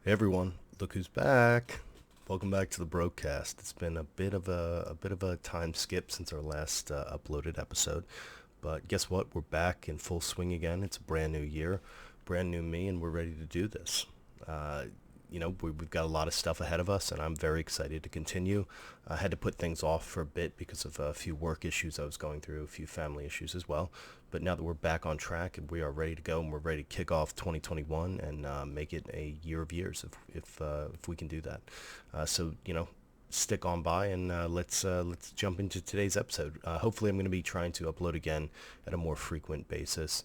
Hey everyone, look who's back. Welcome back to the broadcast. It's been a bit of a time skip since our last uploaded episode, but guess what? We're back in full swing again. It's a brand new year, brand new me, and we're ready to do this. Uh, we've got a lot of stuff ahead of us, and I'm very excited to continue. I had to put things off for a bit because of a few work issues I was going through, a few family issues as well. But now that we're back on track and we are ready to go, and we're ready to kick off 2021 and make it a year of years, if we can do that. Stick on by and let's jump into today's episode. Hopefully, I'm going to be trying to upload again at a more frequent basis.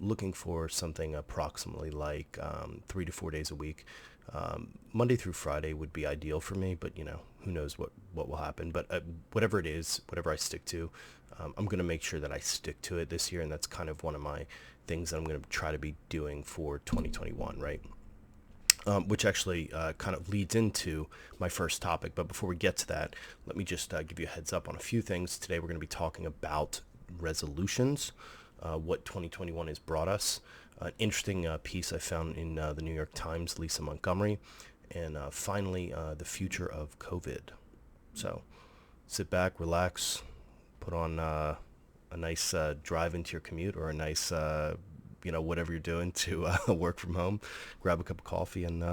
Looking for something approximately like 3 to 4 days a week. Monday through Friday would be ideal for me, but who knows what will happen. But whatever it is, whatever I stick to, I'm going to make sure that I stick to it this year, and that's kind of one of my things that I'm going to try to be doing for 2021, right? Which actually kind of leads into my first topic. But before we get to that, let me just give you a heads up on a few things. Today we're going to be talking about resolutions, what 2021 has brought us. An interesting piece I found in the New York Times, Lisa Montgomery, and finally, the future of COVID. So sit back, relax, put on a nice drive into your commute or a nice, whatever you're doing to work from home. Grab a cup of coffee and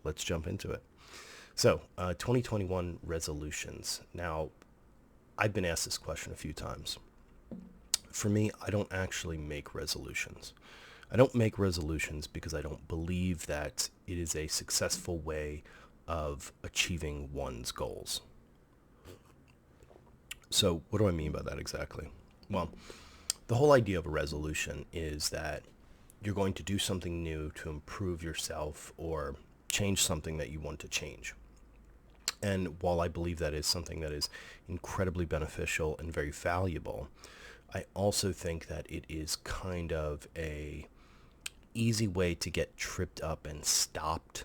let's jump into it. So, 2021 resolutions. Now, I've been asked this question a few times. For me, I don't actually make resolutions. I don't make resolutions because I don't believe that it is a successful way of achieving one's goals. So, what do I mean by that exactly? Well, the whole idea of a resolution is that you're going to do something new to improve yourself or change something that you want to change. And while I believe that is something that is incredibly beneficial and very valuable, I also think that it is kind of a easy way to get tripped up and stopped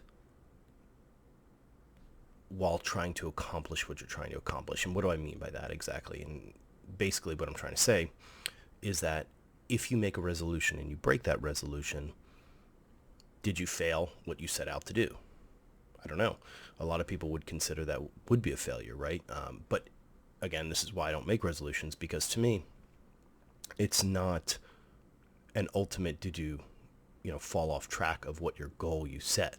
while trying to accomplish what you're trying to accomplish. And what do I mean by that exactly? And basically what I'm trying to say is that if you make a resolution and you break that resolution, did you fail what you set out to do? I don't know. A lot of people would consider that would be a failure, right? But again, this is why I don't make resolutions, because to me, it's not an ultimate did you, fall off track of what your goal you set,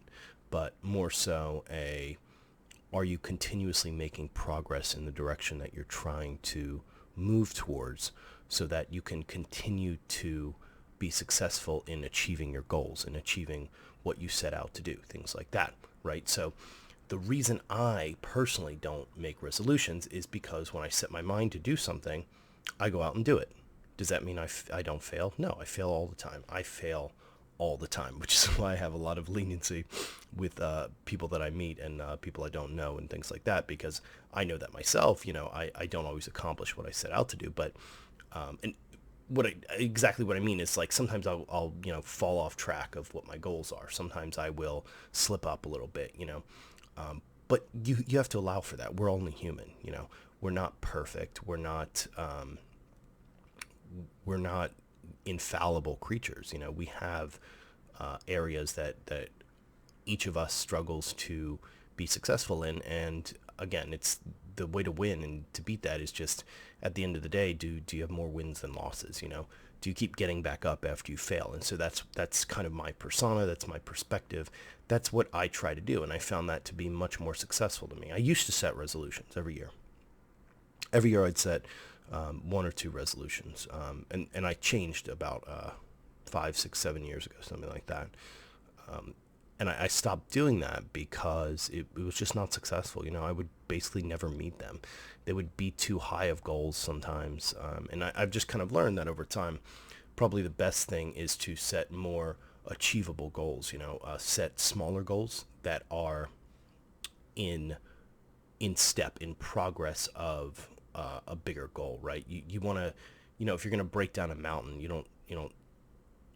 but more so are you continuously making progress in the direction that you're trying to move towards so that you can continue to be successful in achieving your goals and achieving what you set out to do, things like that, right? So the reason I personally don't make resolutions is because when I set my mind to do something, I go out and do it. Does that mean I don't fail? No, I fail all the time. I fail all the time, which is why I have a lot of leniency with people that I meet and people I don't know and things like that, because I know that myself, I don't always accomplish what I set out to do. But and exactly what I mean is, like, sometimes I'll fall off track of what my goals are. Sometimes I will slip up a little bit, but you have to allow for that. We're only human, we're not perfect. We're not infallible creatures. We have areas that each of us struggles to be successful in. And again, it's the way to win and to beat that is just, at the end of the day, do you have more wins than losses? Do you keep getting back up after you fail? And so that's kind of my persona. That's my perspective. That's what I try to do. And I found that to be much more successful to me. I used to set resolutions every year. Every year I'd set one or two resolutions. And I changed about 5, 6, 7 years ago, something like that. And I stopped doing that because it was just not successful. I would basically never meet them. They would be too high of goals sometimes. And I've just kind of learned that over time. Probably the best thing is to set more achievable goals, set smaller goals that are in step, in progress of a bigger goal, right? You want to, if you're going to break down a mountain, you don't,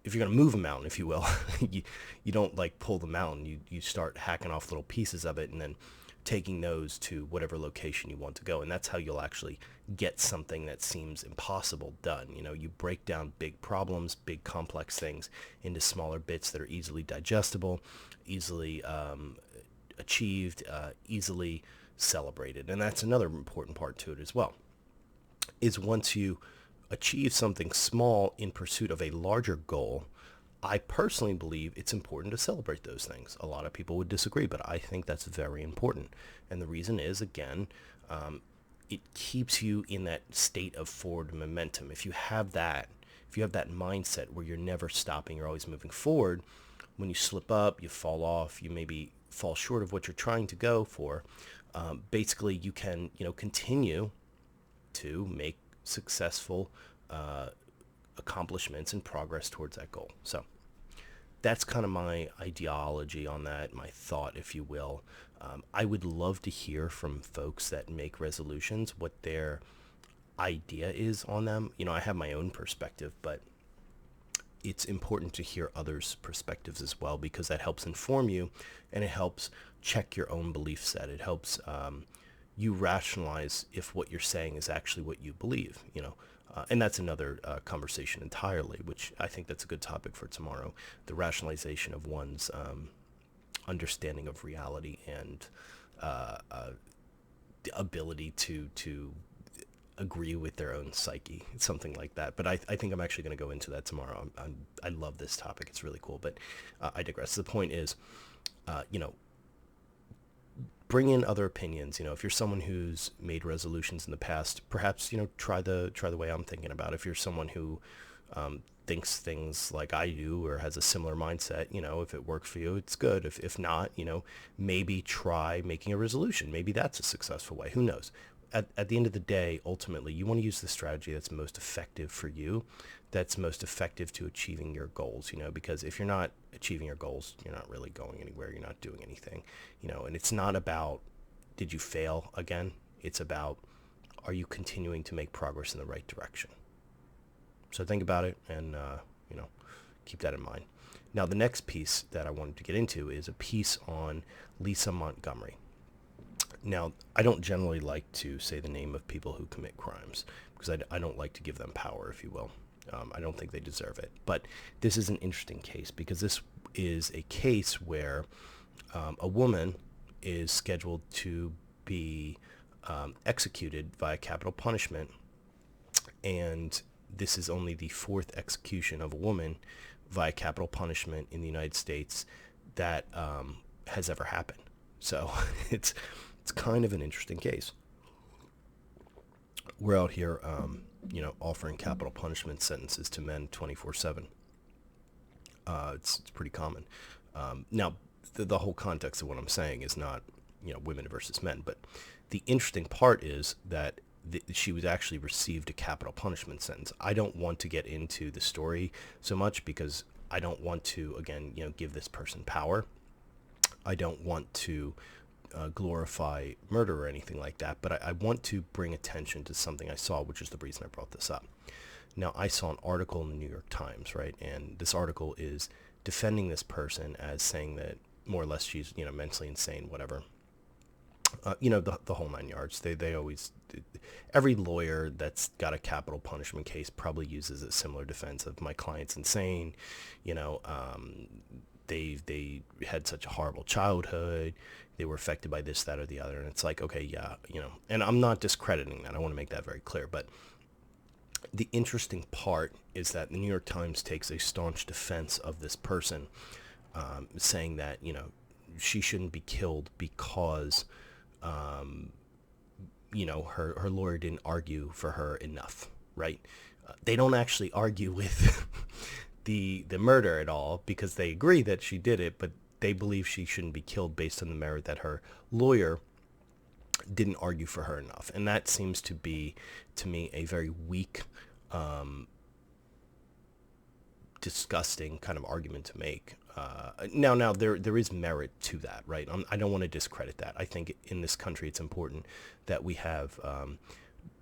if you're going to move a mountain, if you will, you don't like pull the mountain. You start hacking off little pieces of it and then taking those to whatever location you want to go. And that's how you'll actually get something that seems impossible done. You break down big problems, big complex things into smaller bits that are easily digestible, easily achieved, easily celebrated. And that's another important part to it as well, is once you achieve something small in pursuit of a larger goal, I personally believe it's important to celebrate those things. A lot of people would disagree, but I think that's very important. And the reason is, again, it keeps you in that state of forward momentum. If you have that mindset where you're never stopping, you're always moving forward, when you slip up, you fall off, you maybe fall short of what you're trying to go for, basically you can, continue to make successful accomplishments and progress towards that goal. So that's kind of my ideology on that, my thought, if you will. I would love to hear from folks that make resolutions what their idea is on them. I have my own perspective, but it's important to hear others' perspectives as well, because that helps inform you and it helps check your own belief set. It helps you rationalize if what you're saying is actually what you believe, and that's another conversation entirely, which I think that's a good topic for tomorrow, the rationalization of one's understanding of reality and the ability to agree with their own psyche, something like that. But I think I'm actually going to go into that tomorrow. I love this topic. It's really cool, but I digress. The point is, bring in other opinions. If you're someone who's made resolutions in the past, perhaps, try the way I'm thinking about. If you're someone who thinks things like I do or has a similar mindset, if it works for you, it's good. If not, maybe try making a resolution. Maybe that's a successful way. Who knows? At the end of the day, ultimately, you want to use the strategy that's most effective for you, that's most effective to achieving your goals, because if you're not achieving your goals, you're not really going anywhere, you're not doing anything, and it's not about, did you fail again? It's about, are you continuing to make progress in the right direction? So think about it and, keep that in mind. Now, the next piece that I wanted to get into is a piece on Lisa Montgomery. Now, I don't generally like to say the name of people who commit crimes because I don't like to give them power, if you will. I don't think they deserve it. But this is an interesting case because this is a case where a woman is scheduled to be executed via capital punishment, and this is only the fourth execution of a woman via capital punishment in the United States that has ever happened. So it's kind of an interesting case. We're out here, offering capital punishment sentences to men 24/7. It's pretty common. Now, the whole context of what I'm saying is not, women versus men, but the interesting part is that she was actually received a capital punishment sentence. I don't want to get into the story so much because I don't want to, again, give this person power. I don't want to glorify murder or anything like that, but I want to bring attention to something I saw, which is the reason I brought this up. Now, I saw an article in the New York Times, right? And this article is defending this person as saying that more or less she's, mentally insane, whatever. The whole nine yards. They always, every lawyer that's got a capital punishment case probably uses a similar defense of my client's insane, they had such a horrible childhood, they were affected by this, that, or the other, and it's like, okay, yeah, and I'm not discrediting that, I want to make that very clear, but the interesting part is that the New York Times takes a staunch defense of this person, saying that, she shouldn't be killed because, her lawyer didn't argue for her enough, right? They don't actually argue with the murder at all because they agree that she did it, but they believe she shouldn't be killed based on the merit that her lawyer didn't argue for her enough. And that seems to be, to me, a very weak, disgusting kind of argument to make. Now there is merit to that, right? I don't want to discredit that. I think in this country it's important that we have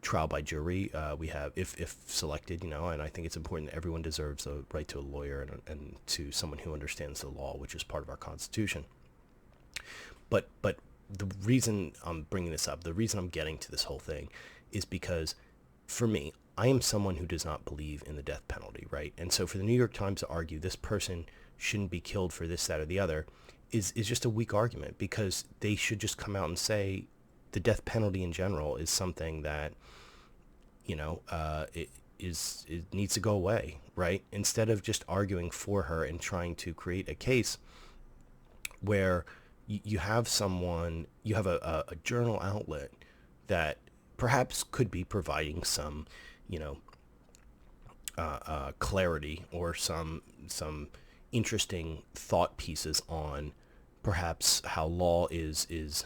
trial by jury. We have, if selected, and I think it's important that everyone deserves a right to a lawyer and to someone who understands the law, which is part of our Constitution. But the reason I'm bringing this up, the reason I'm getting to this whole thing, is because for me, I am someone who does not believe in the death penalty, right? And so for the New York Times to argue this person shouldn't be killed for this, that, or the other is just a weak argument, because they should just come out and say the death penalty in general is something that, it needs to go away, right? Instead of just arguing for her and trying to create a case where you have a journal outlet that perhaps could be providing some, clarity or some interesting thought pieces on perhaps how law is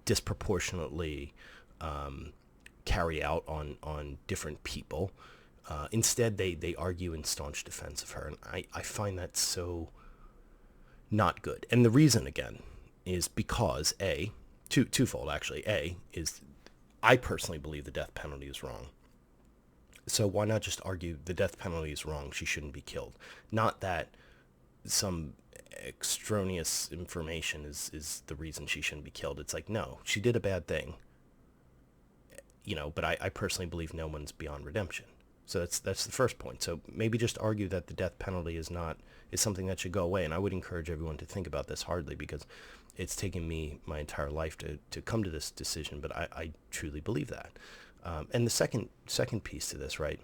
disproportionately carry out on different people. Instead, they argue in staunch defense of her, and I find that so not good. And the reason, again, is because twofold actually. A is, I personally believe the death penalty is wrong. So why not just argue the death penalty is wrong, she shouldn't be killed? Not that some extraneous information is the reason she shouldn't be killed. It's like, no, she did a bad thing, but I personally believe no one's beyond redemption. So that's the first point. So maybe just argue that the death penalty is something that should go away. And I would encourage everyone to think about this hardly, because it's taken me my entire life to come to this decision, but I truly believe that. And the second piece to this, right,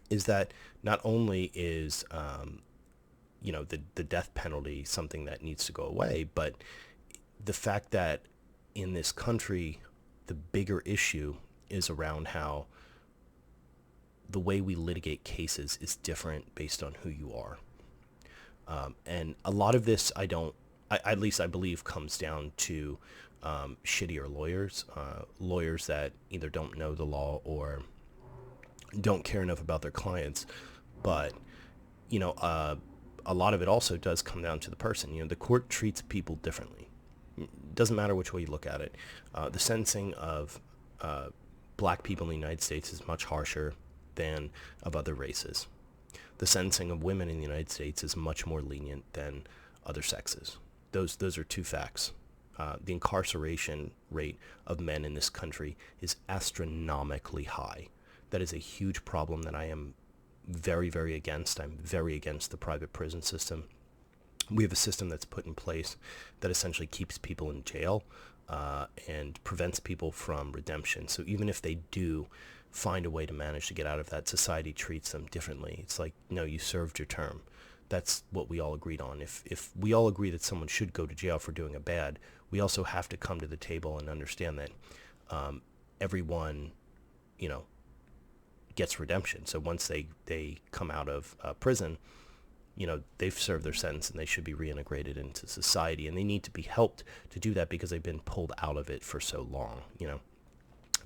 is that not only is the death penalty something that needs to go away, but the fact that in this country the bigger issue is around how the way we litigate cases is different based on who you are. And a lot of this at least I believe comes down to shittier lawyers, lawyers that either don't know the law or don't care enough about their clients. But, a lot of it also does come down to the person. The court treats people differently. It doesn't matter which way you look at it. The sentencing of black people in the United States is much harsher than of other races. The sentencing of women in the United States is much more lenient than other sexes. Those are two facts. The incarceration rate of men in this country is astronomically high. That is a huge problem that I am very, very against. I'm very against the private prison system. We have a system that's put in place that essentially keeps people in jail and prevents people from redemption. So even if they do find a way to manage to get out of that, society treats them differently. It's like, no, you served your term. That's what we all agreed on. If we all agree that someone should go to jail for doing a bad, we also have to come to the table and understand that everyone, gets redemption. So once they come out of prison, they've served their sentence and they should be reintegrated into society, and they need to be helped to do that because they've been pulled out of it for so long,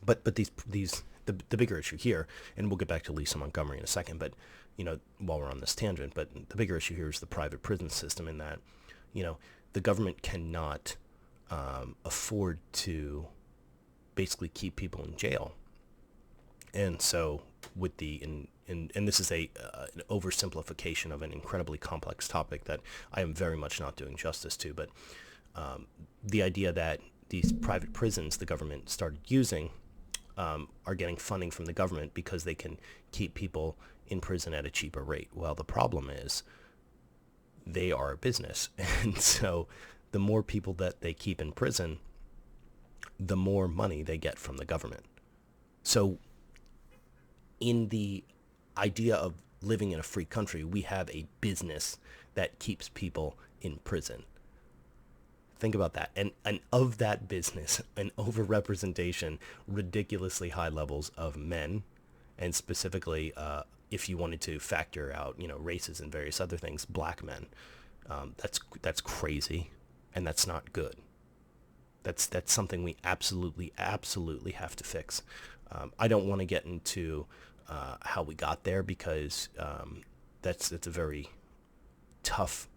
But the bigger issue here, and we'll get back to Lisa Montgomery in a second, but while we're on this tangent, but the bigger issue here is the private prison system, in that, the government cannot afford to basically keep people in jail. And so with and this is an oversimplification of an incredibly complex topic that I am very much not doing justice to, but the idea that these private prisons the government started using are getting funding from the government because they can keep people in prison at a cheaper rate. Well, the problem is they are a business, and so the more people that they keep in prison, the more money they get from the government. So in the idea of living in a free country, we have a business that keeps people in prison. Think about that. And of that business, an overrepresentation, ridiculously high levels of men, and specifically, if you wanted to factor out, races and various other things, black men. That's crazy, and that's not good. That's something we absolutely have to fix. I don't want to get into how we got there, because that's a very tough,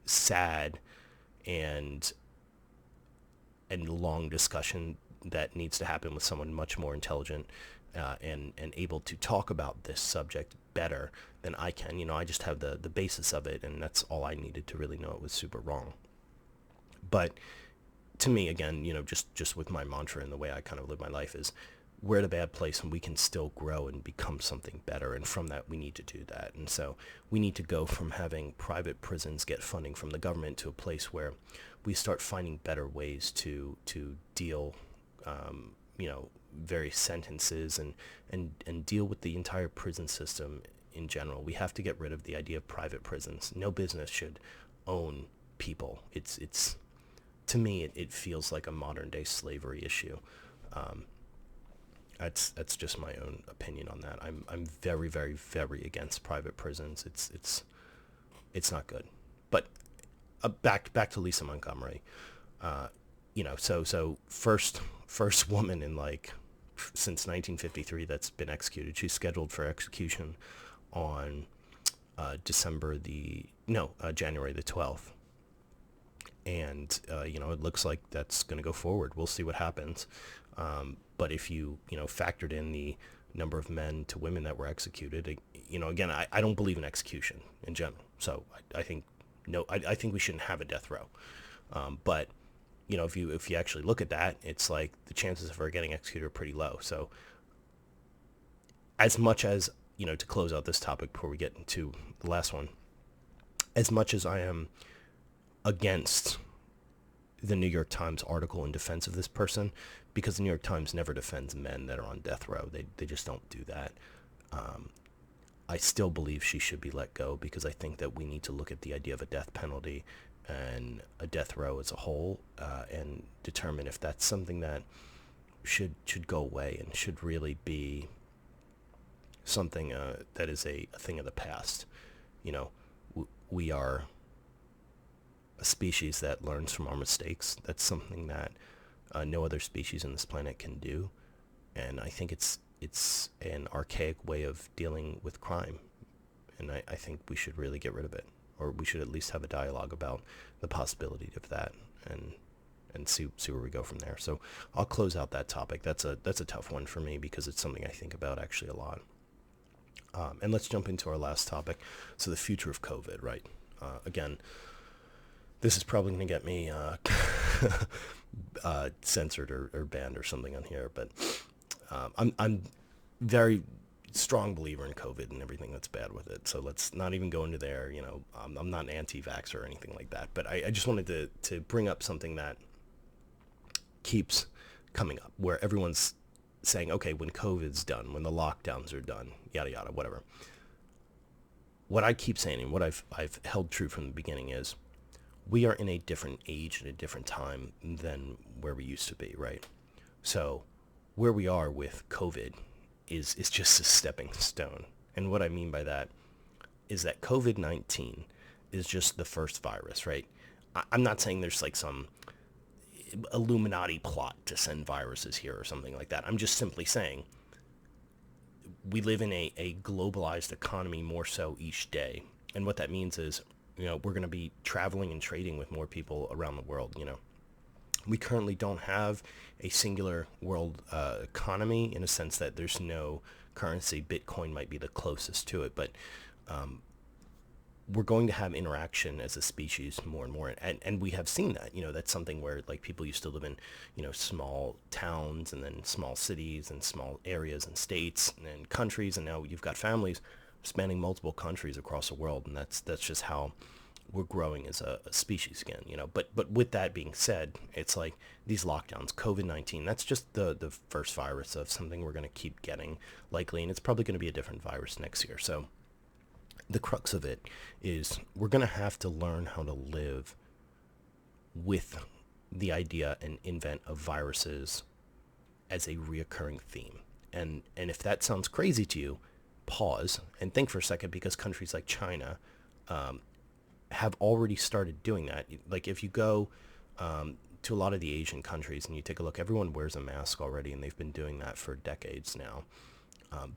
sad, and long discussion that needs to happen with someone much more intelligent and able to talk about this subject better than I can. I just have the basis of it, and that's all I needed to really know it was super wrong. But to me, again, just with my mantra and the way I kind of live my life is we're at a bad place and we can still grow and become something better. And from that, we need to do that. And so we need to go from having private prisons get funding from the government to a place where we start finding better ways to deal, various sentences and deal with the entire prison system in general. We have to get rid of the idea of private prisons. No business should own people. It's to me, it feels like a modern day slavery issue. That's just my own opinion on that. I'm very, very, very against private prisons. It's not good. But back to Lisa Montgomery. So first woman in since 1953 that's been executed. She's scheduled for execution on January the 12th. And, it looks like that's going to go forward. We'll see what happens. But if you factored in the number of men to women that were executed, again, I don't believe in execution in general. So I think we shouldn't have a death row. But, if you actually look at that, it's like the chances of her getting executed are pretty low. So as much as, to close out this topic before we get into the last one, as much as I am against the New York Times article in defense of this person, because the New York Times never defends men that are on death row. They just don't do that. I still believe she should be let go because I think that we need to look at the idea of a death penalty and a death row as a whole and determine if that's something that should go away and should really be something that is a thing of the past. We are a species that learns from our mistakes. That's something that no other species on this planet can do, and I think it's an archaic way of dealing with crime, and I think we should really get rid of it, or we should at least have a dialogue about the possibility of that, and see where we go from there. So I'll close out that topic. That's a tough one for me because it's something I think about actually a lot. And let's jump into our last topic. So the future of COVID, right? Again, this is probably going to get me censored or banned or something on here, but I'm very strong believer in COVID and everything that's bad with it. So let's not even go into there. I'm not an anti-vaxxer or anything like that, but I just wanted to bring up something that keeps coming up, where everyone's saying, okay, when COVID's done, when the lockdowns are done, yada yada, whatever. What I keep saying and what I've held true from the beginning is, we are in a different age and a different time than where we used to be, right? So where we are with COVID is just a stepping stone. And what I mean by that is that COVID-19 is just the first virus, right? I'm not saying there's some Illuminati plot to send viruses here or something like that. I'm just simply saying we live in a globalized economy more so each day. And what that means is, we're going to be traveling and trading with more people around the world. We currently don't have a singular world economy in a sense that there's no currency. Bitcoin might be the closest to it, but we're going to have interaction as a species more and more. And we have seen that, that's something where people used to live in, small towns and then small cities and small areas and states and countries. And now you've got families spanning multiple countries across the world. And that's just how we're growing as a species again, but with that being said, it's like these lockdowns, COVID-19, that's just the first virus of something we're going to keep getting likely. And it's probably going to be a different virus next year. So the crux of it is we're going to have to learn how to live with the idea and invent of viruses as a reoccurring theme. And if that sounds crazy to you, pause and think for a second, because countries like China have already started doing that. Like if you go to a lot of the Asian countries and you take a look, everyone wears a mask already, and they've been doing that for decades now.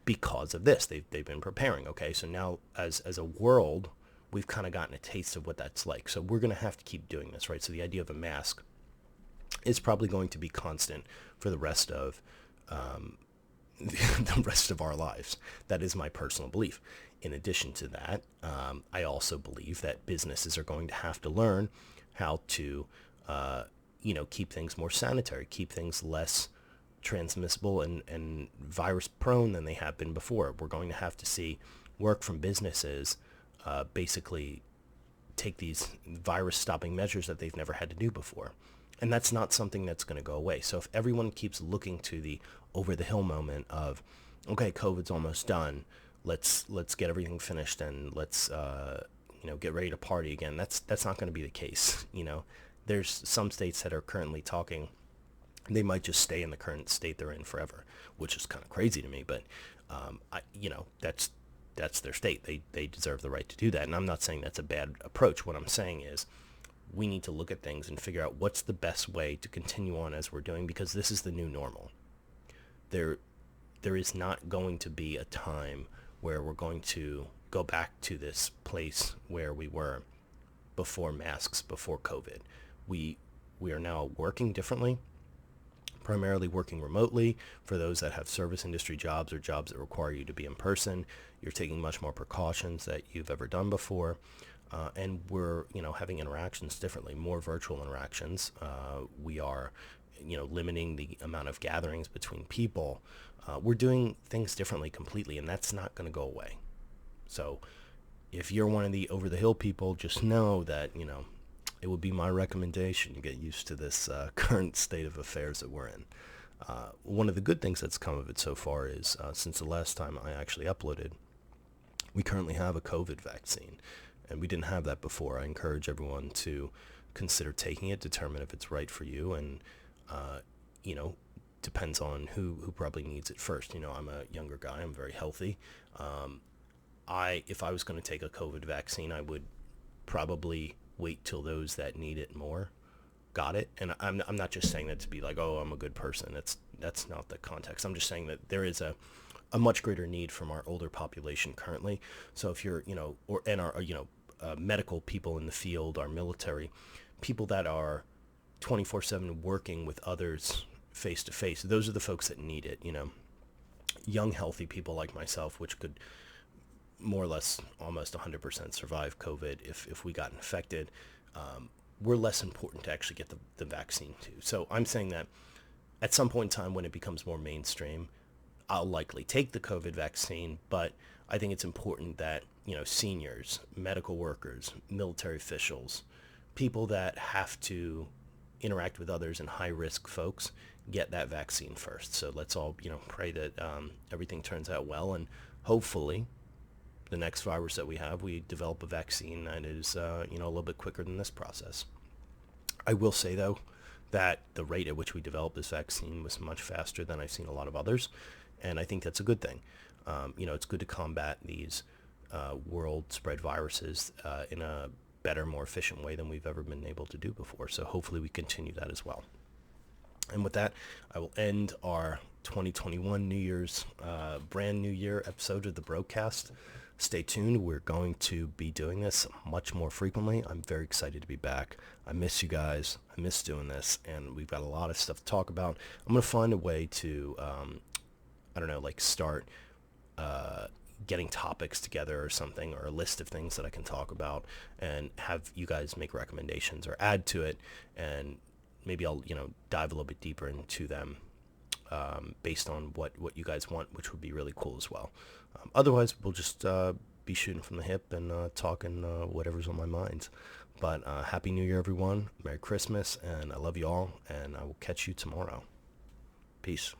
Because of this, they've been preparing. Okay, so now as a world, we've kind of gotten a taste of what that's like. So we're going to have to keep doing this, right? So the idea of a mask is probably going to be constant for the rest of the rest of our lives. That is my personal belief. In addition to that, I also believe that businesses are going to have to learn how to keep things more sanitary, keep things less transmissible and virus prone than they have been before. We're going to have to see work from businesses basically take these virus stopping measures that they've never had to do before. And that's not something that's going to go away. So if everyone keeps looking to the over the hill moment of, okay, COVID's almost done, let's get everything finished and let's get ready to party again. That's not going to be the case. There's some states that are currently talking. They might just stay in the current state they're in forever, which is kind of crazy to me. But that's their state. They deserve the right to do that. And I'm not saying that's a bad approach. What I'm saying is we need to look at things and figure out what's the best way to continue on as we're doing, because this is the new normal. There is not going to be a time where we're going to go back to this place where we were before masks, before COVID. We are now working differently, primarily working remotely. For those that have service industry jobs or jobs that require you to be in person, you're taking much more precautions that you've ever done before. And we're, having interactions differently, more virtual interactions. We are, limiting the amount of gatherings between people. We're doing things differently completely, and that's not going to go away. So if you're one of the over-the-hill people, just know that, it would be my recommendation to get used to this current state of affairs that we're in. One of the good things that's come of it so far is since the last time I actually uploaded, we currently have a COVID vaccine. And we didn't have that before. I encourage everyone to consider taking it, determine if it's right for you, and, depends on who probably needs it first. I'm a younger guy. I'm very healthy. If I was going to take a COVID vaccine, I would probably wait till those that need it more got it. And I'm not just saying that to be like, oh, I'm a good person. That's not the context. I'm just saying that there is a much greater need from our older population currently. So if you're, medical people in the field, our military, people that are 24/7 working with others face to face, those are the folks that need it. Young, healthy people like myself, which could more or less almost 100% survive COVID if we got infected, we're less important to actually get the vaccine to. So I'm saying that at some point in time when it becomes more mainstream, I'll likely take the COVID vaccine, but I think it's important that, seniors, medical workers, military officials, people that have to interact with others and high-risk folks get that vaccine first. So let's all, pray that everything turns out well, and hopefully the next virus that we have, we develop a vaccine that is, a little bit quicker than this process. I will say, though, that the rate at which we developed this vaccine was much faster than I've seen a lot of others, and I think that's a good thing. It's good to combat these world-spread viruses in a better, more efficient way than we've ever been able to do before. So hopefully we continue that as well. And with that, I will end our 2021 New Year's brand new year episode of the Broadcast. Stay tuned. We're going to be doing this much more frequently. I'm very excited to be back. I miss you guys. I miss doing this, and we've got a lot of stuff to talk about. I'm going to find a way to, start getting topics together or something, or a list of things that I can talk about, and have you guys make recommendations or add to it, and maybe I'll, dive a little bit deeper into them based on what you guys want, which would be really cool as well. Otherwise, we'll just be shooting from the hip and talking whatever's on my mind. But Happy New Year, everyone. Merry Christmas, and I love you all, and I will catch you tomorrow. Peace.